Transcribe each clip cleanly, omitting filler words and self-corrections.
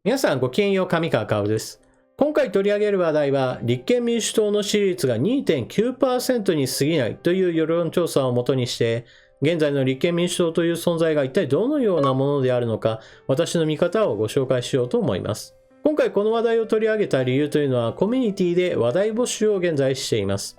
皆さんごきげんよう、上川薫です。今回取り上げる話題は、立憲民主党の支持率が 2.9% に過ぎないという世論調査をもとにして、現在の立憲民主党という存在が一体どのようなものであるのか、私の見方をご紹介しようと思います。今回この話題を取り上げた理由というのは、コミュニティで話題募集を現在しています。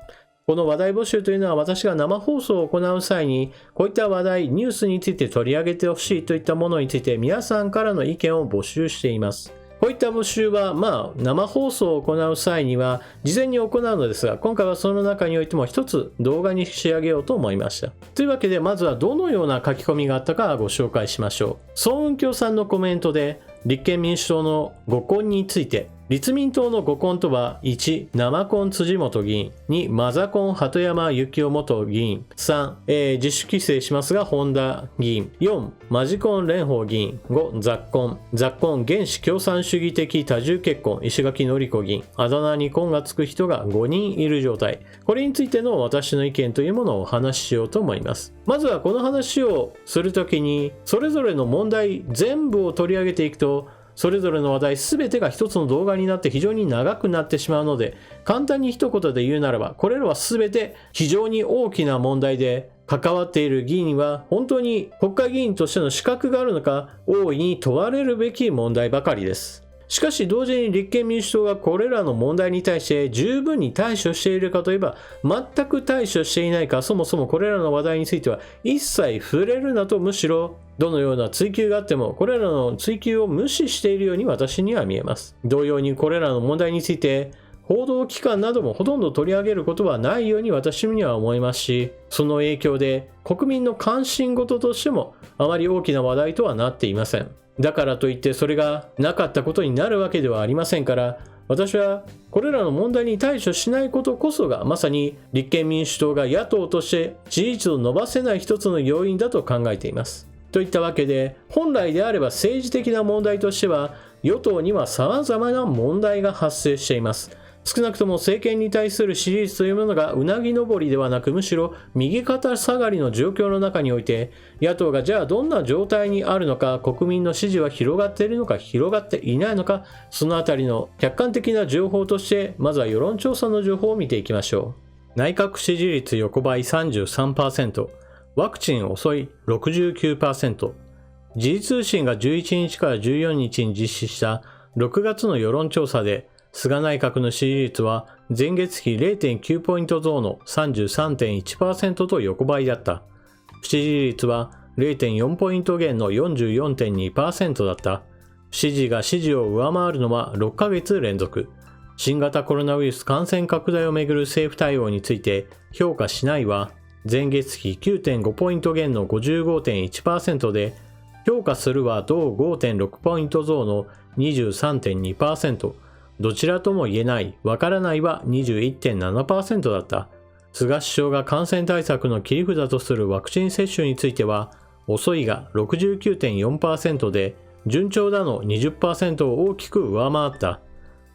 この話題募集というのは、私が生放送を行う際に、こういった話題、ニュースについて取り上げてほしいといったものについて皆さんからの意見を募集しています。こういった募集は、生放送を行う際には事前に行うのですが、今回はその中においても一つ動画に仕上げようと思いました。というわけで、まずはどのような書き込みがあったかご紹介しましょう。宋雲峡さんのコメントで、立憲民主党の5婚について、立民党の5婚とは、1、生婚辻元議員、2、マザコン鳩山幸夫元議員、3、自主規制しますが本田議員、4、マジコン蓮舫議員、5、雑婚原始共産主義的多重結婚石垣のり子議員、あだ名に婚がつく人が5人いる状態。これについての私の意見というものをお話ししようと思います。まずはこの話をするときに、それぞれの問題全部を取り上げていくと、それぞれの話題全てが一つの動画になって非常に長くなってしまうので、簡単に一言で言うならば、これらは全て非常に大きな問題で、関わっている議員は本当に国会議員としての資格があるのか、大いに問われるべき問題ばかりです。しかし同時に立憲民主党がこれらの問題に対して十分に対処しているかといえば、全く対処していないか、そもそもこれらの話題については一切触れるなと、むしろどのような追及があってもこれらの追及を無視しているように私には見えます。同様にこれらの問題について報道機関などもほとんど取り上げることはないように私には思いますし、その影響で国民の関心事としてもあまり大きな話題とはなっていません。だからといってそれがなかったことになるわけではありませんから、私はこれらの問題に対処しないことこそがまさに立憲民主党が野党として支持率を伸ばせない一つの要因だと考えています。といったわけで、本来であれば政治的な問題としては与党には様々な問題が発生しています。少なくとも政権に対する支持率というものがうなぎ登りではなく、むしろ右肩下がりの状況の中において、野党がじゃあどんな状態にあるのか、国民の支持は広がっているのか広がっていないのか、そのあたりの客観的な情報として、まずは世論調査の情報を見ていきましょう。内閣支持率横ばい 33%、ワクチン遅い 69%、時事通信が11日から14日に実施した6月の世論調査で、菅内閣の支持率は前月比 0.9 ポイント増の 33.1% と横ばいだった。不支持率は 0.4 ポイント減の 44.2% だった。不支持が支持を上回るのは6ヶ月連続。新型コロナウイルス感染拡大をめぐる政府対応について評価しないは前月比 9.5 ポイント減の 55.1% で、評価するは同 5.6 ポイント増の 23.2%。どちらとも言えない、わからないは 21.7% だった。菅首相が感染対策の切り札とするワクチン接種については、遅いが 69.4% で、順調だの 20% を大きく上回った。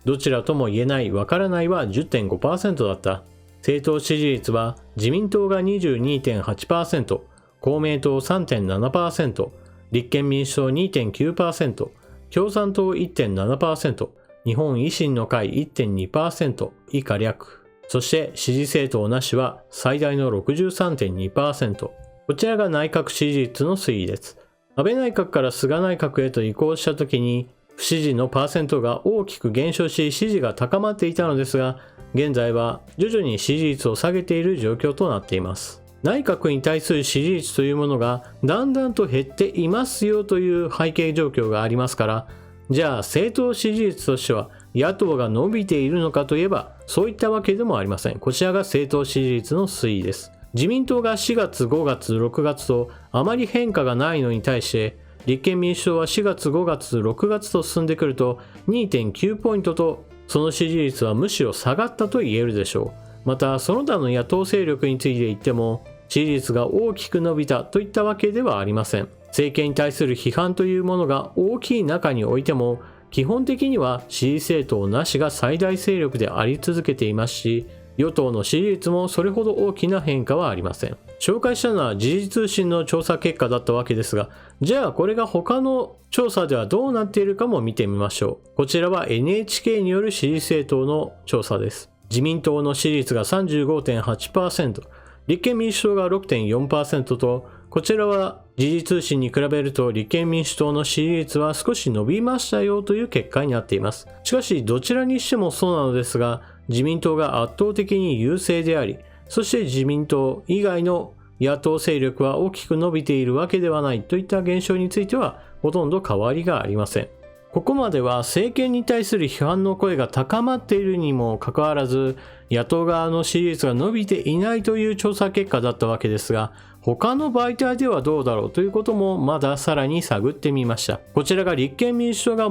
どちらとも言えない、わからないは 10.5% だった。政党支持率は、自民党が 22.8%、公明党 3.7%、立憲民主党 2.9%、共産党 1.7%、日本維新の会 1.2% 以下略。そして支持政党なしは最大の 63.2%。こちらが内閣支持率の推移です。安倍内閣から菅内閣へと移行したときに、不支持のパーセントが大きく減少し支持が高まっていたのですが、現在は徐々に支持率を下げている状況となっています。内閣に対する支持率というものがだんだんと減っていますよという背景状況がありますから、じゃあ政党支持率としては野党が伸びているのかといえばそういったわけでもありません。こちらが政党支持率の推移です。自民党が4月、5月、6月とあまり変化がないのに対して立憲民主党は4月、5月、6月と進んでくると 2.9 ポイントとその支持率はむしろ下がったと言えるでしょう。またその他の野党勢力について言っても支持率が大きく伸びたといったわけではありません。政権に対する批判というものが大きい中においても、基本的には支持政党なしが最大勢力であり続けていますし、与党の支持率もそれほど大きな変化はありません。紹介したのは時事通信の調査結果だったわけですが、じゃあこれが他の調査ではどうなっているかも見てみましょう。こちらは NHK による支持政党の調査です。自民党の支持率が 35.8%、立憲民主党が 6.4% と、こちらは時事通信に比べると立憲民主党の支持率は少し伸びましたよという結果になっています。しかしどちらにしてもそうなのですが、自民党が圧倒的に優勢であり、そして自民党以外の野党勢力は大きく伸びているわけではないといった現象についてはほとんど変わりがありません。ここまでは政権に対する批判の声が高まっているにもかかわらず、野党側の支持率が伸びていないという調査結果だったわけですが、他の媒体ではどうだろうということもまださらに探ってみました。こちらが立憲民主党が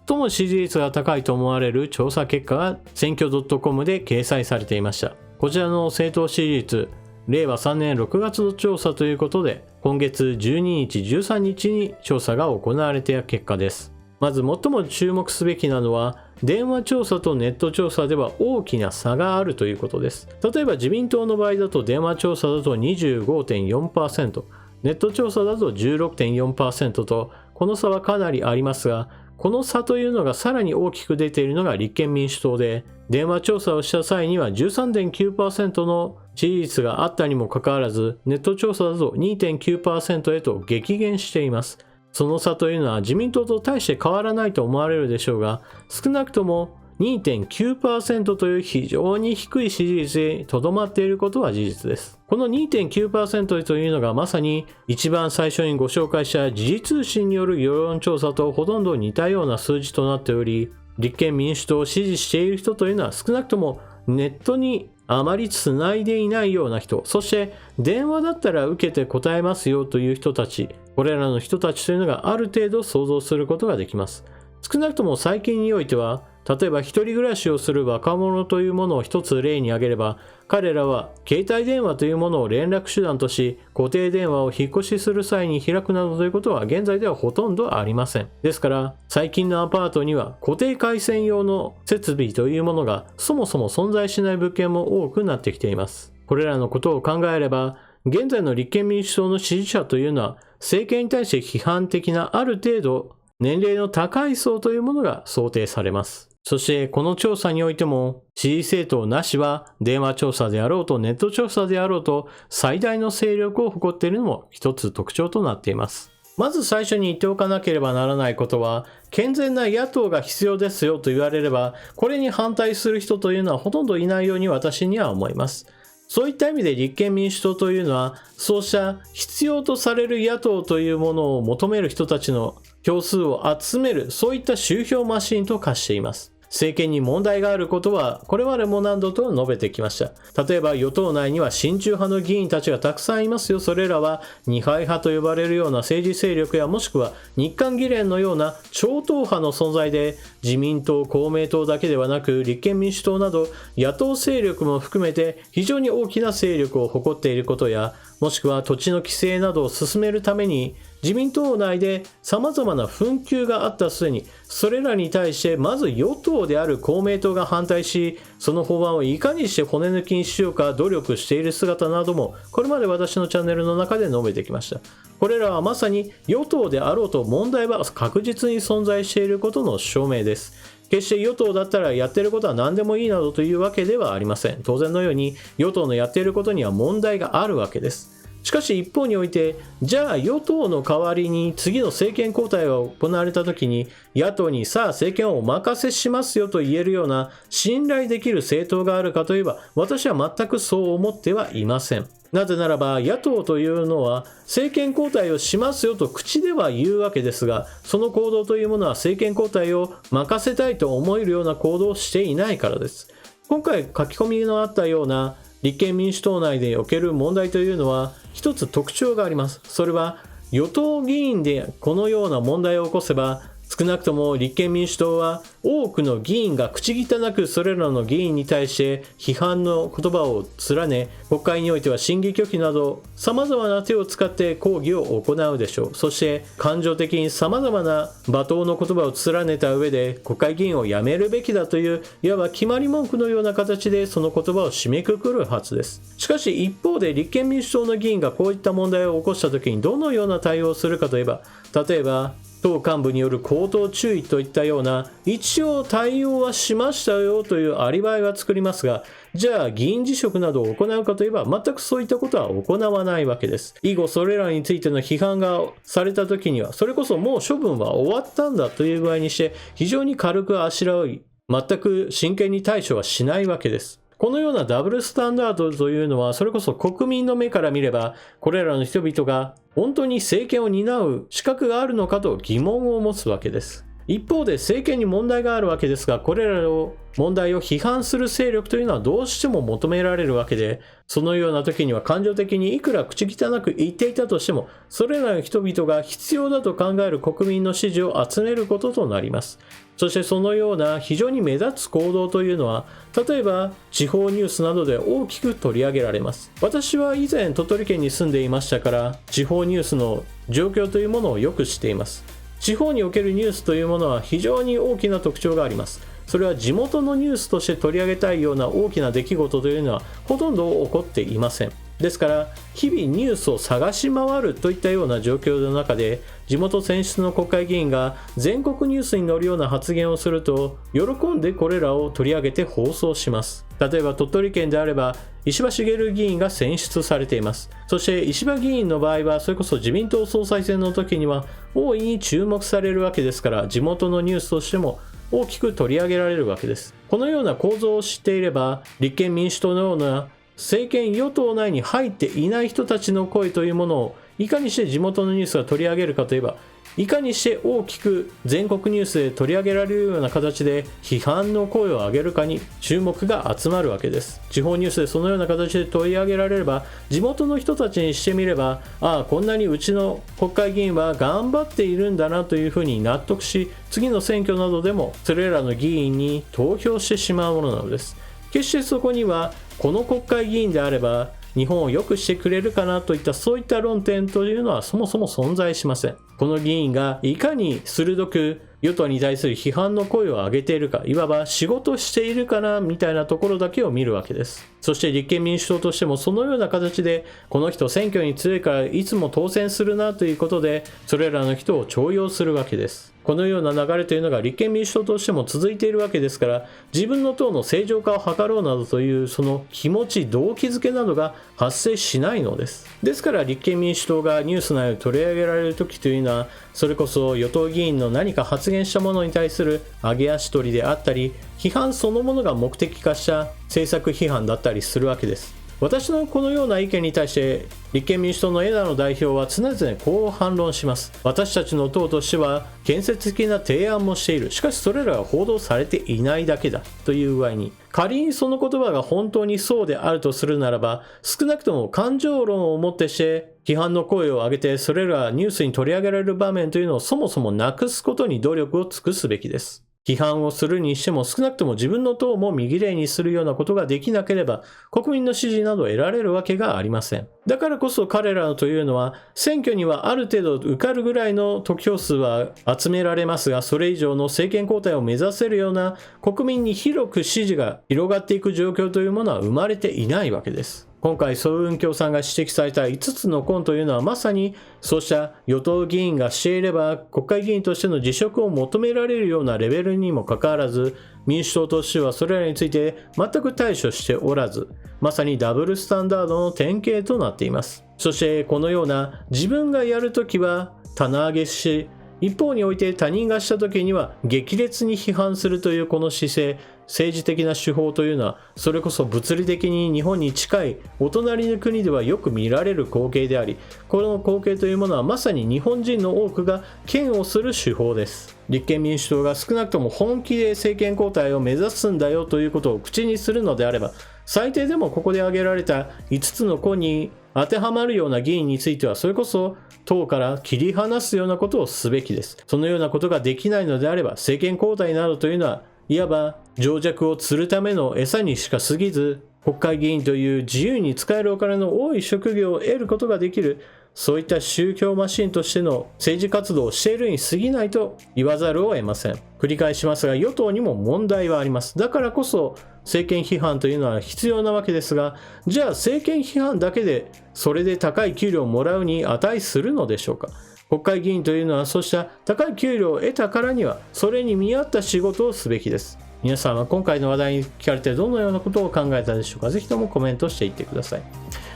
最も支持率が高いと思われる調査結果が選挙 .com で掲載されていました。こちらの政党支持率、令和3年6月の調査ということで、今月12日、13日に調査が行われた結果です。まず最も注目すべきなのは、電話調査とネット調査では大きな差があるということです。例えば自民党の場合だと電話調査だと 25.4%、ネット調査だと 16.4% と、この差はかなりありますが、この差というのがさらに大きく出ているのが立憲民主党で、電話調査をした際には 13.9% の支持率があったにもかかわらず、ネット調査だと 2.9% へと激減しています。その差というのは自民党と大して変わらないと思われるでしょうが、少なくとも 2.9% という非常に低い支持率にとどまっていることは事実です。この 2.9% というのがまさに一番最初にご紹介した時事通信による世論調査とほとんど似たような数字となっており、立憲民主党を支持している人というのは少なくともネットにあまりつないでいないような人、そして電話だったら受けて答えますよという人たち、これらの人たちというのがある程度想像することができます。少なくとも最近においては、例えば一人暮らしをする若者というものを一つ例に挙げれば、彼らは携帯電話というものを連絡手段とし、固定電話を引っ越しする際に開くなどということは現在ではほとんどありません。ですから、最近のアパートには固定回線用の設備というものがそもそも存在しない物件も多くなってきています。これらのことを考えれば、現在の立憲民主党の支持者というのは、政権に対して批判的なある程度年齢の高い層というものが想定されます。そしてこの調査においても支持政党なしは電話調査であろうとネット調査であろうと最大の勢力を誇っているのも一つ特徴となっています。まず最初に言っておかなければならないことは、健全な野党が必要ですよと言われれば、これに反対する人というのはほとんどいないように私には思います。そういった意味で立憲民主党というのは、そうした必要とされる野党というものを求める人たちの票数を集める、そういった集票マシンと化しています。政権に問題があることはこれまでも何度と述べてきました。例えば与党内には親中派の議員たちがたくさんいますよ。それらは二階派と呼ばれるような政治勢力や、もしくは日韓議連のような超党派の存在で、自民党、公明党だけではなく立憲民主党など野党勢力も含めて非常に大きな勢力を誇っていることや、もしくは土地の規制などを進めるために自民党内で様々な紛糾があった末に、それらに対してまず与党である公明党が反対し、その法案をいかにして骨抜きにしようか努力している姿なども、これまで私のチャンネルの中で述べてきました。これらはまさに与党であろうと問題は確実に存在していることの証明です。決して与党だったらやっていることは何でもいいなどというわけではありません。当然のように与党のやっていることには問題があるわけです。しかし一方において、じゃあ与党の代わりに次の政権交代が行われた時に野党にさあ政権をお任せしますよと言えるような信頼できる政党があるかといえば、私は全くそう思ってはいません。なぜならば野党というのは政権交代をしますよと口では言うわけですが、その行動というものは政権交代を任せたいと思えるような行動をしていないからです。今回書き込みのあったような立憲民主党内でおける問題というのは一つ特徴があります。それは与党議員でこのような問題を起こせば少なくとも立憲民主党は多くの議員が口汚くそれらの議員に対して批判の言葉を連ね、国会においては審議拒否など様々な手を使って抗議を行うでしょう。そして感情的に様々な罵倒の言葉を連ねた上で国会議員を辞めるべきだといういわば決まり文句のような形でその言葉を締めくくるはずです。しかし一方で立憲民主党の議員がこういった問題を起こした時にどのような対応をするかといえば、例えば党幹部による口頭注意といったような一応対応はしましたよというアリバイは作りますが、じゃあ議員辞職などを行うかといえば全くそういったことは行わないわけです。以後それらについての批判がされた時にはそれこそもう処分は終わったんだという具合にして非常に軽くあしらい、全く真剣に対処はしないわけです。このようなダブルスタンダードというのはそれこそ国民の目から見ればこれらの人々が本当に政権を担う資格があるのかと疑問を持つわけです。一方で政権に問題があるわけですが、これらの問題を批判する勢力というのはどうしても求められるわけで、そのような時には感情的にいくら口汚く言っていたとしても、それらの人々が必要だと考える国民の支持を集めることとなります。そしてそのような非常に目立つ行動というのは、例えば地方ニュースなどで大きく取り上げられます。私は以前鳥取県に住んでいましたから、地方ニュースの状況というものをよく知っています。地方におけるニュースというものは非常に大きな特徴があります。それは地元のニュースとして取り上げたいような大きな出来事というのはほとんど起こっていません。ですから日々ニュースを探し回るといったような状況の中で、地元選出の国会議員が全国ニュースに載るような発言をすると喜んでこれらを取り上げて放送します。例えば鳥取県であれば石破茂議員が選出されています。そして石破議員の場合はそれこそ自民党総裁選の時には大いに注目されるわけですから、地元のニュースとしても大きく取り上げられるわけです。このような構造を知っていれば、立憲民主党のような政権与党内に入っていない人たちの声というものをいかにして地元のニュースが取り上げるかといえば、いかにして大きく全国ニュースで取り上げられるような形で批判の声を上げるかに注目が集まるわけです。地方ニュースでそのような形で取り上げられれば、地元の人たちにしてみれば、ああこんなにうちの国会議員は頑張っているんだなというふうに納得し、次の選挙などでもそれらの議員に投票してしまうものなのです。決してそこにはこの国会議員であれば日本を良くしてくれるかなといったそういった論点というのはそもそも存在しません。この議員がいかに鋭く与党に対する批判の声を上げているか、いわば仕事しているかなみたいなところだけを見るわけです。そして立憲民主党としてもそのような形でこの人選挙に強いからいつも当選するなということでそれらの人を重用するわけです。このような流れというのが立憲民主党としても続いているわけですから、自分の党の正常化を図ろうなどというその気持ち、動機づけなどが発生しないのです。ですから立憲民主党がニュース内を取り上げられる時というのは、それこそ与党議員の何か発言したものに対する上げ足取りであったり、批判そのものが目的化した政策批判だったりするわけです。私のこのような意見に対して立憲民主党の枝野代表は常々こう反論します。私たちの党としては建設的な提案もしている。しかしそれらは報道されていないだけだという具合に、仮にその言葉が本当にそうであるとするならば、少なくとも感情論をもってして批判の声を上げてそれらニュースに取り上げられる場面というのをそもそもなくすことに努力を尽くすべきです。批判をするにしても少なくとも自分の党も身ぎれいにするようなことができなければ国民の支持など得られるわけがありません。だからこそ彼らというのは選挙にはある程度受かるぐらいの得票数は集められますが、それ以上の政権交代を目指せるような国民に広く支持が広がっていく状況というものは生まれていないわけです。今回ソウルンキョウさんが指摘された5つの根というのはまさにそうした与党議員がしていれば国会議員としての辞職を求められるようなレベルにもかかわらず、民主党としてはそれらについて全く対処しておらず、まさにダブルスタンダードの典型となっています。そしてこのような自分がやるときは棚上げし、一方において他人がした時には激烈に批判するというこの姿勢、政治的な手法というのはそれこそ物理的に日本に近いお隣の国ではよく見られる光景であり、この光景というものはまさに日本人の多くが嫌悪する手法です。立憲民主党が少なくとも本気で政権交代を目指すんだよということを口にするのであれば、最低でもここで挙げられた5つの項に当てはまるような議員についてはそれこそ党から切り離すようなことをすべきです。そのようなことができないのであれば、政権交代などというのはいわば情弱を釣るための餌にしか過ぎず、国会議員という自由に使えるお金の多い職業を得ることができる、そういった宗教マシンとしての政治活動をしているに過ぎないと言わざるを得ません。繰り返しますが、与党にも問題はあります。だからこそ政権批判というのは必要なわけですが、じゃあ政権批判だけでそれで高い給料をもらうに値するのでしょうか。国会議員というのはそうした高い給料を得たからにはそれに見合った仕事をすべきです。皆さんは今回の話題に聞かれてどのようなことを考えたでしょうか。ぜひともコメントしていってください。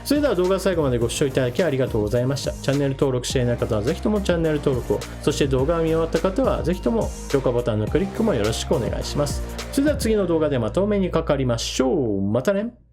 それでは動画最後までご視聴いただきありがとうございました。チャンネル登録していない方はぜひともチャンネル登録を、そして動画を見終わった方はぜひとも評価ボタンのクリックもよろしくお願いします。それでは次の動画でまたお目にかかりましょう。またね。